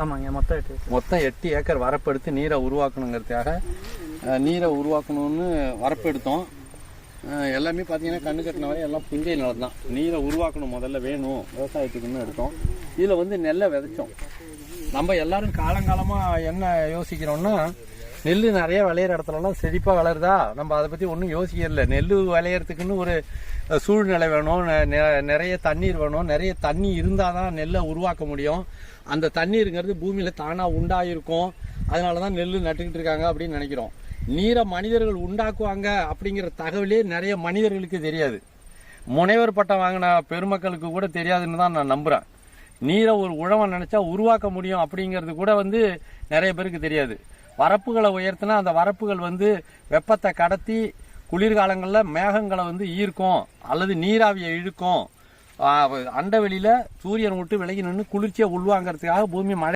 ஆமாங்க, மொத்தம் 8 ஏக்கர் வரப்பெடுத்து நீரை உருவாக்கணுங்கிறதுக்காக நீரை உருவாக்கணும்னு வரப்பெடுத்தோம். எல்லாமே பார்த்தீங்கன்னா கண்ணு கட்டின வரை எல்லாம் புஞ்சை நிலம் தான். நீரை உருவாக்கணும் முதல்ல வேணும் விவசாயத்துக்குன்னு எடுத்தோம். இதில் வந்து நெல்லை விதைச்சோம். நம்ம எல்லாரும் காலங்காலமாக என்ன யோசிக்கிறோம்னா, நெல் நிறைய விளையிற இடத்துலலாம் செழிப்பாக வளருதா, நம்ம அதை பற்றி ஒன்றும் யோசிக்கிறதில்ல. நெல் விளையிறதுக்குன்னு ஒரு சூழ்நிலை வேணும், நிறைய தண்ணீர் வேணும். நிறைய தண்ணி இருந்தால் தான் நெல்லை உருவாக்க முடியும். அந்த தண்ணீருங்கிறது பூமியில் தானாக உண்டாயிருக்கும். அதனால தான் நெல் நட்டுக்கிட்டு இருக்காங்க அப்படின்னு நினைக்கிறோம். நீரை மனிதர்கள் உண்டாக்குவாங்க அப்படிங்கிற தகவலே நிறைய மனிதர்களுக்கு தெரியாது. முனைவர் பட்டம் வாங்கின பெருமக்களுக்கு கூட தெரியாதுன்னு தான் நான் நம்புகிறேன். நீரை ஒரு உழவன் நினைச்சா உருவாக்க முடியும் அப்படிங்கிறது கூட வந்து நிறைய பேருக்கு தெரியாது. வரப்புகளை உயர்த்தினா அந்த வரப்புகள் வந்து வெப்பத்தை கடத்தி குளிர்காலங்களில் மேகங்களை வந்து ஈர்க்கும் அல்லது நீராவியை இழுக்கும். அண்டவெளியில் சூரியன் விட்டு விலகி நின்று குளிர்ச்சியை உள்வாங்கிறதுக்காக பூமி மழை